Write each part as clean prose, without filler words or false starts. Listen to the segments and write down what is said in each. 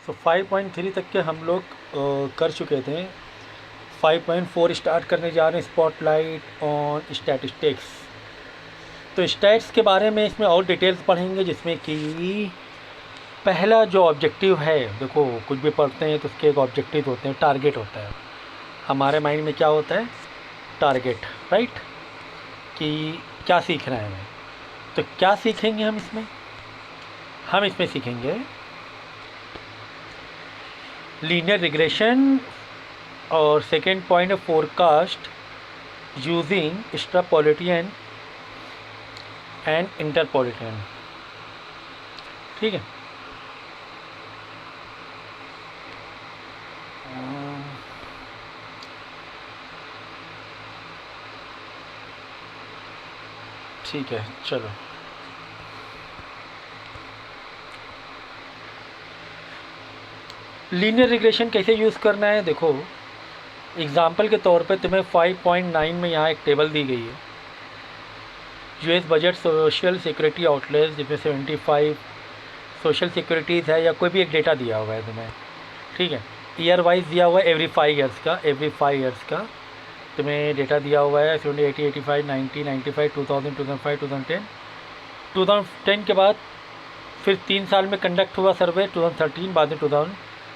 तो 5.3 तक के हम लोग कर चुके थे। 5.4 स्टार्ट करने जा रहे हैं, स्पॉटलाइट ऑन स्टैटिस्टिक्स। तो स्टैट्स के बारे में इसमें और डिटेल्स पढ़ेंगे, जिसमें कि पहला जो ऑब्जेक्टिव है, देखो कुछ भी पढ़ते हैं तो उसके एक ऑब्जेक्टिव होते हैं, टारगेट होता है। हमारे माइंड में क्या होता है? टारगेट, राइट, कि क्या सीखना है हमें। तो क्या सीखेंगे हम इसमें? हम इसमें सीखेंगे लीनियर रिग्रेशन, और सेकेंड पॉइंट है फोरकास्ट यूजिंग एक्स्ट्रापोलिटियन एंड इंटरपोलिटियन। ठीक है। ठीक है, चलो। लीनियर रिग्रेशन कैसे यूज़ करना है, देखो एग्जाम्पल के तौर पे तुम्हें 5.9 में यहाँ एक टेबल दी गई है, US budget social security outlets, जिसमें 75 सोशल सिक्योरिटीज़ है, या कोई भी एक डेटा दिया हुआ है तुम्हें। ठीक है, ईयर वाइज दिया हुआ है, एवरी 5 ईयर्स का, एवरी 5 ईयर्स का तुम्हें डेटा दिया हुआ है, 70, 80, 85, 90, 95, 2000, 2005, 2010। 2010 के बाद फिर 3 साल में कंडक्ट हुआ सर्वे, 2013, बाद में 2000,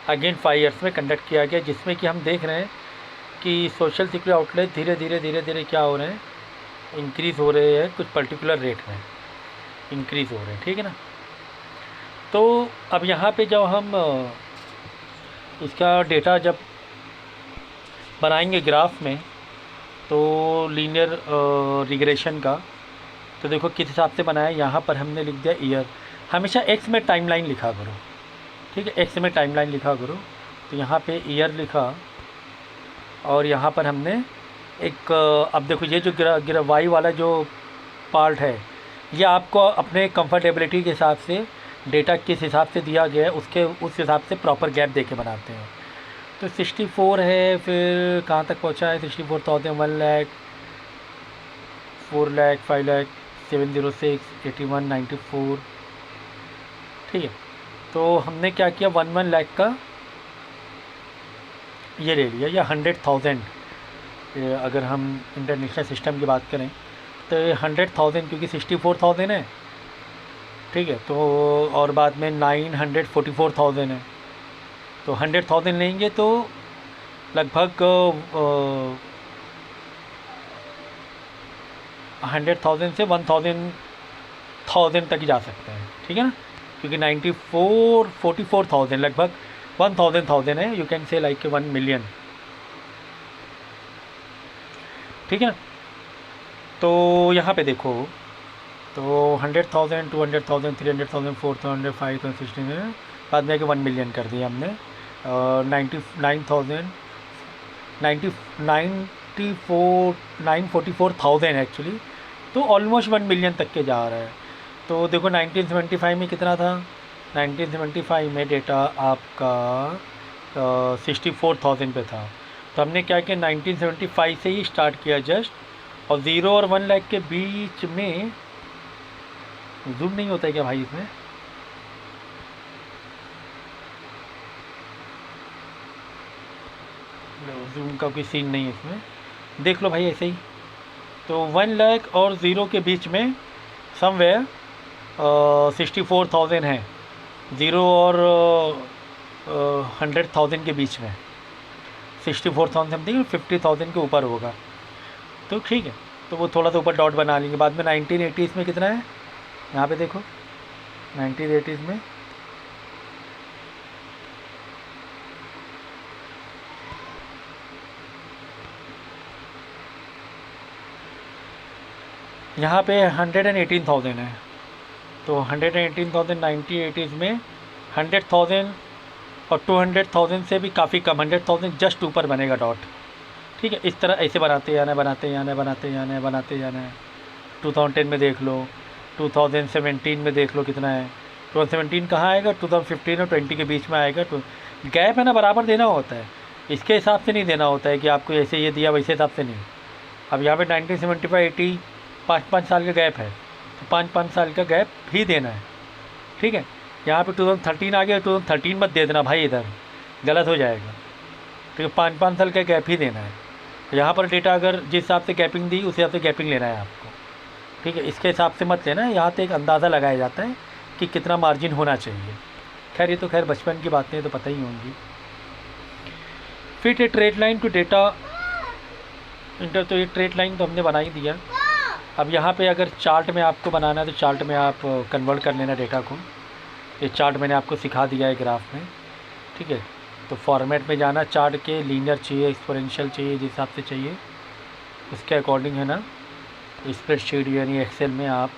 अगेन 5 ईयर्स में कंडक्ट किया गया, जिसमें कि हम देख रहे हैं कि सोशल सिक्योरिटी आउटलेट धीरे धीरे क्या हो रहे हैं, इंक्रीज़ हो रहे हैं, कुछ पर्टिकुलर रेट में इंक्रीज़ हो रहे हैं। ठीक है ना। तो अब यहाँ पे जब हम इसका डेटा जब बनाएंगे ग्राफ में, तो लीनियर रिग्रेशन का, तो देखो किस हिसाब से बनाया। यहाँ पर हमने लिख दिया ईयर, हमेशा एक्स में टाइमलाइन लिखा करो। ठीक है, एक्स में टाइमलाइन लिखा करो। तो यहाँ पे ईयर लिखा, और यहाँ पर हमने एक अब देखो ये जो गिरा वाई वाला जो पार्ट है, ये आपको अपने कंफर्टेबिलिटी के हिसाब से डेटा किस हिसाब से दिया गया है उसके उस हिसाब से प्रॉपर गैप दे के बनाते हैं। तो 64 है, फिर कहाँ तक पहुँचा है? 64,000, 1 लाख, 4 लाख, 5 लाख, 706, 81, 94। ठीक है, तो हमने क्या किया, 1 लाख का ये ले लिया, या 100,000 अगर हम इंटरनेशनल सिस्टम की बात करें तो 100,000, क्योंकि 64,000 है। ठीक है, तो और बाद में 944,000 है, तो 100,000 लेंगे तो लगभग 100,000 से 1,000 तक ही जा सकते हैं। ठीक है ना, क्योंकि 44,000 लगभग 1,000 है, you can say like 1 million. ठीक है, तो यहाँ पे देखो, तो 100,000, 200,000, 300,000, 400,000, 5,000, 16, बाद में 1 मिलियन कर दिया हमने। 99,000, 944,000 एक्चुअली, तो ऑलमोस्ट 1 मिलियन तक के जा रहा है। तो देखो 1975 में कितना था? 1975 में डेटा आपका 64,000 पे था। तो हमने क्या किया, 1975 से ही स्टार्ट किया जस्ट, और 0 और 1 लाख के बीच में जूम नहीं होता है क्या भाई इसमें? जूम का कोई सीन नहीं है इसमें, देख लो भाई ऐसे ही। तो 1 लाख और 0 के बीच में समवेयर 64,000 है, 0 और 100,000 के बीच में 64,000 समथिंग, 50,000 के ऊपर होगा। तो ठीक है, तो वो थोड़ा सा ऊपर डॉट बना लेंगे। बाद में 1980s में कितना है, यहाँ पे देखो 1980s में यहाँ पे 118,000 है। तो 118,000 1980s में 100,000 और 200,000 से भी काफ़ी कम, 100,000 जस्ट ऊपर बनेगा डॉट। ठीक है, इस तरह ऐसे बनाते जाना है, बनाते जाना है, बनाते जाना है, बनाते जाना है। 2010 में देख लो, 2017 में देख लो कितना है। 2017 कहाँ आएगा? 2015 और 20 के बीच में आएगा। तो गैप है ना, बराबर देना होता है, इसके हिसाब से नहीं देना होता है कि आपको ऐसे ये दिया वैसे हिसाब से नहीं। अब यहाँ पे 1975 80 5-5 साल का गैप है, तो 5-5 साल का गैप भी देना है। ठीक है, यहाँ पे 2013 आ गया, 2013 मत दे देना भाई, इधर गलत हो जाएगा। तो 5-5 साल का गैप ही देना है। तो यहाँ पर डेटा अगर जिस हिसाब से गैपिंग दी उस हिसाब से गैपिंग लेना है आपको, ठीक है। इसके हिसाब से मत लेना है, यहाँ से एक अंदाज़ा लगाया जाता है कि कितना मार्जिन होना चाहिए। खैर ये तो खैर बचपन की बातें तो पता ही होंगी। Fit a trend line to data enter, तो ये ट्रेड लाइन तो हमने बना ही दिया। अब यहाँ पे अगर चार्ट में आपको बनाना है तो चार्ट में आप कन्वर्ट कर लेना डेटा को। ये चार्ट मैंने आपको सिखा दिया है ग्राफ में, ठीक है। तो फॉर्मेट में जाना, चार्ट के लीनियर चाहिए, एक्सपोनेंशियल चाहिए, जिस हिसाब से चाहिए उसके अकॉर्डिंग है ना स्प्रेडशीट यानी एक्सेल में आप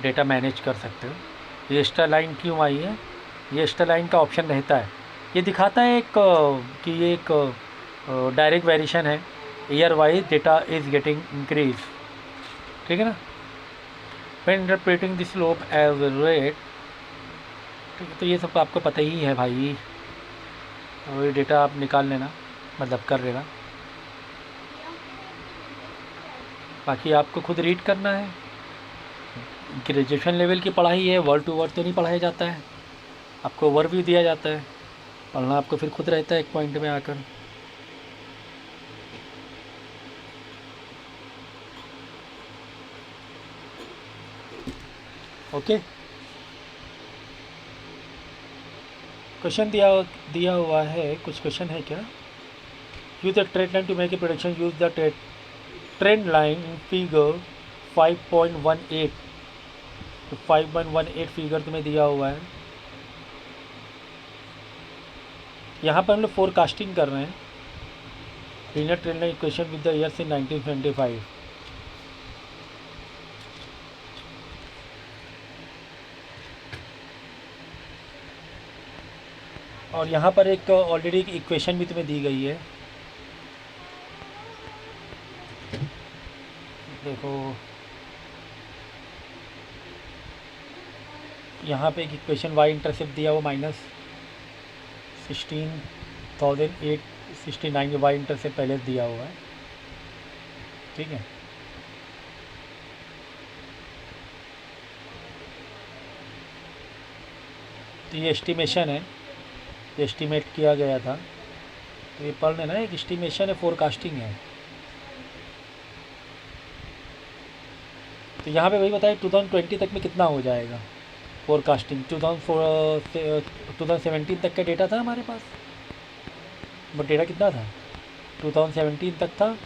डेटा मैनेज कर सकते हो। ये एक्स्ट्रा लाइन क्यों आई है? ये एक्स्ट्रा लाइन का ऑप्शन रहता है, ये दिखाता है एक कि ये एक डायरेक्ट वेरिएशन है, year wise data is getting increase, ठीक है ना। When interpreting the slope as rate, ठीक है। तो ये सब आपको पता ही है भाई, तो ये डेटा आप निकाल लेना, मतलब कर लेना। बाकी आपको खुद रीड करना है। ग्रेजुएशन लेवल की पढ़ाई है, वर्ड टू वर्ड तो नहीं पढ़ाया जाता है, आपको ओवरव्यू दिया जाता है, पढ़ना आपको फिर खुद रहता है एक पॉइंट में आकर। ओके, क्वेश्चन दिया हुआ है, कुछ क्वेश्चन है क्या? Use the trend line to make a production, use the trend line in figure 5.18। तो 5.18 फिगर तुम्हें दिया हुआ है। यहाँ पर हम लोग फोरकास्टिंग कर रहे हैं, linear trend line equation with the years in 1925। और यहाँ पर एक ऑलरेडी इक्वेशन भी तुम्हें दी गई है, देखो यहाँ पे एक इक्वेशन वाई इंटरसेप्ट दिया हुआ -16,869 वाई इंटरसेप्ट पहले दिया हुआ है, ठीक है। तो ये एस्टिमेशन है, एस्टिमेट किया गया था, तो ये पढ़ लेना, एक एस्टिमेशन है, फोरकास्टिंग है। तो यहाँ पे वही बताया 2020 तक में कितना हो जाएगा फोरकास्टिंग। 2017 तक का डेटा था हमारे पास, बट डेटा कितना था 2017 तक था।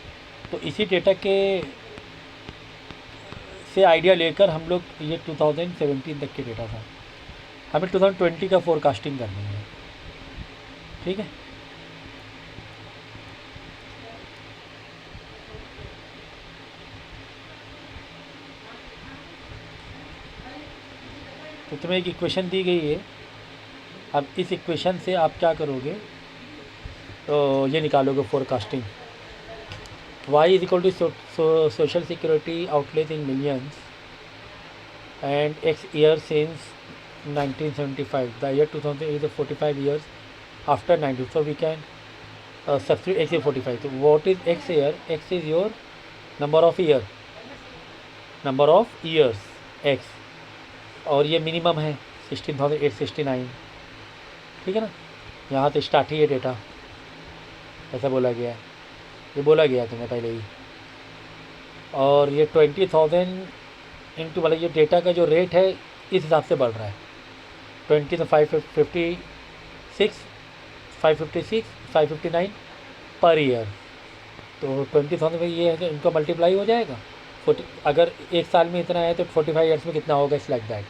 तो इसी डेटा के से आइडिया लेकर हम लोग, ये 2017 तक के डेटा था, हमें 2020 का फोरकास्टिंग करनी है, ठीक है। तो तुम्हें एक इक्वेशन दी गई है, अब इस इक्वेशन से आप क्या करोगे, तो ये निकालोगे forecasting. y is equal to social security outlays in millions and x year since 1975, the year 2000 is 45 years after 90, so we can substitute x is 45. So what is x here? X is your number of years x, और ये minimum है 16,869, ठीक है ना। यहाँ तो start ही है data, ऐसा बोला गया है, ये बोला गया तुम्हें पहले ही। और ये 20,000 इंटू वाला ये डेटा का जो रेट है इस हिसाब से बढ़ रहा है। 20 तो 559 पर ईयर, तो 20,000 में ये है कि इनका मल्टीप्लाई हो जाएगा 40। अगर एक साल में इतना है तो 45 ईयर्स में कितना होगा, इस लाइक दैट।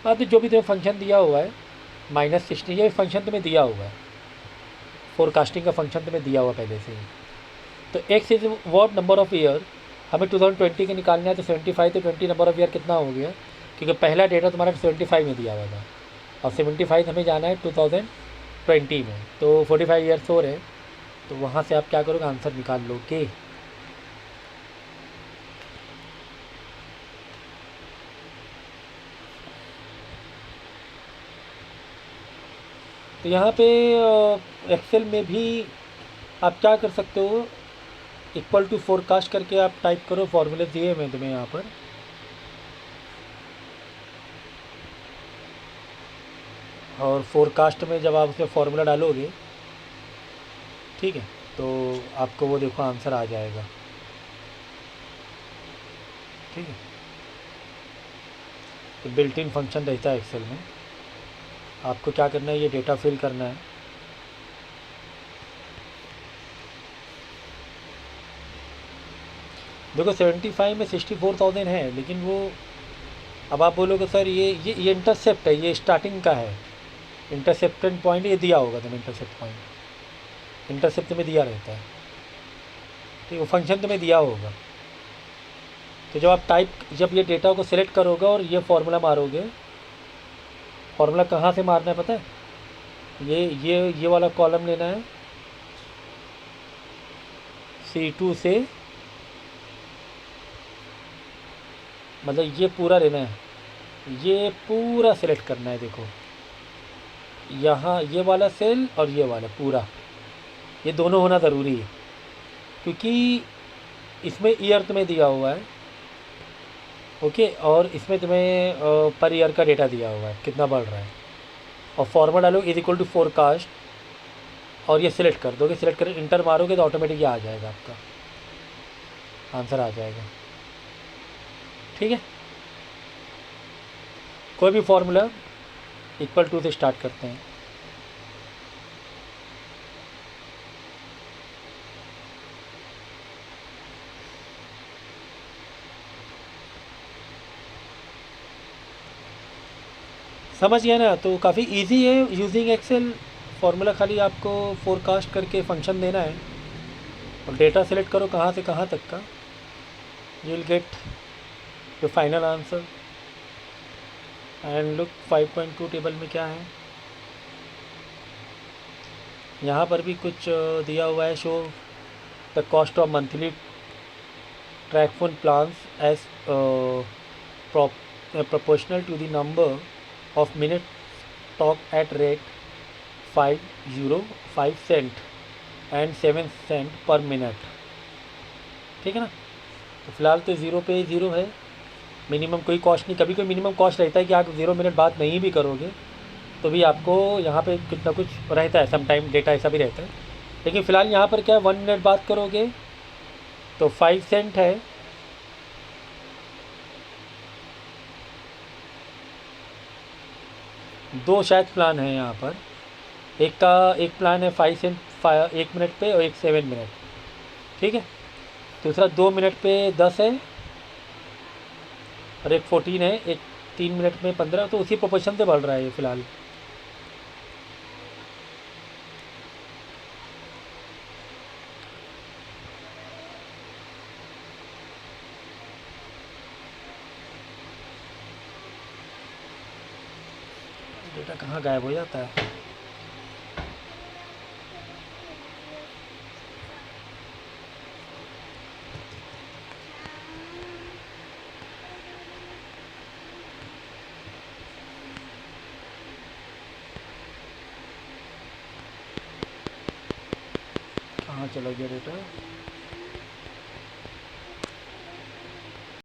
तो जो भी तुम्हें फंक्शन दिया हुआ है -60, ये फंक्शन तुम्हें दिया हुआ है, फोरकास्टिंग का फंक्शन तुम्हें दिया हुआ पहले से ही। तो x is what number of year, हमें 2020 के निकालना है, तो 75 तो 20 नंबर ऑफ़ ईयर कितना हो गया, क्योंकि पहला डेटा तुम्हारा 75 में दिया हुआ था, और 75 हमें जाना है 2020 में, तो 45 ईयर्स हो रहे हैं। तो वहाँ से आप क्या करोगे, आंसर निकाल लोगे। तो यहाँ पे एक्सेल में भी आप क्या कर सकते हो, इक्वल टू फोरकास्ट करके आप टाइप करो, फॉर्मूले दिए मैं तुम्हें यहाँ पर। और फोरकास्ट में जब आप उसमें फार्मूला डालोगे, ठीक है, तो आपको वो देखो आंसर आ जाएगा। ठीक है, तो बिल्ट इन फंक्शन रहता है एक्सेल में। आपको क्या करना है, ये डेटा फिल करना है। देखो 75 में 64,000 है, लेकिन वो अब आप बोलोगे सर ये इंटरसेप्ट है, ये स्टार्टिंग का है, इंटरसेप्टेड पॉइंट ये दिया होगा तुम्हें, इंटरसेप्ट पॉइंट इंटरसेप्ट में दिया रहता है, ठीक, वो फंक्शन तुम्हें दिया होगा। तो जब ये डेटा को सिलेक्ट करोगे और ये फार्मूला मारोगे, फार्मूला कहाँ से मारना है पता है, ये वाला कॉलम लेना है, C2 से, मतलब ये पूरा लेना है, ये पूरा सिलेक्ट करना है। देखो यहाँ ये वाला सेल और ये वाला पूरा, ये दोनों होना ज़रूरी है, क्योंकि इसमें ईयर तुम्हें दिया हुआ है, ओके, और इसमें तुम्हें पर ईयर का डेटा दिया हुआ है कितना बढ़ रहा है, और फॉर्मूला डालो इज इक्वल टू फोरकास्ट, और ये सिलेक्ट कर दोगे, सिलेक्ट कर इंटर मारोगे तो ऑटोमेटिक ये आ जाएगा, आपका आंसर आ जाएगा। ठीक है, कोई भी फॉर्मूला इक्वल टू से स्टार्ट करते हैं। समझ गया ना, तो काफ़ी इजी है यूजिंग एक्सेल। फार्मूला खाली आपको फोरकास्ट करके फंक्शन देना है और डेटा सेलेक्ट करो कहाँ से कहाँ तक का, you will get the final answer. And look 5.2 table में क्या है, यहाँ पर भी कुछ दिया हुआ है, show the cost of monthly track phone plans as proportional to the number of minutes talk at rate 5 cent and 7 cent per minute। ठीक है ना, तो फिलहाल तो ज़ीरो पे ज़ीरो है, मिनिमम कोई कॉस्ट नहीं। कभी कोई मिनिमम कॉस्ट रहता है कि आप 0 मिनट बात नहीं भी करोगे तो भी आपको यहाँ पे कुछ ना कुछ रहता है, समटाइम डेटा ऐसा भी रहता है। लेकिन फ़िलहाल यहाँ पर क्या है, 1 मिनट बात करोगे तो 5 सेंट है, दो शायद प्लान है यहाँ पर, एक प्लान है 5 सेंट 1 मिनट पे और एक 7 मिनट, ठीक है। दूसरा 2 मिनट पे 10 है और एक 14 है, एक 3 मिनट में 15, तो उसी प्रोपोर्शन से बढ़ रहा है ये फ़िलहाल। डेटा कहाँ गायब हो जाता है, कहाँ चला गया डेटा।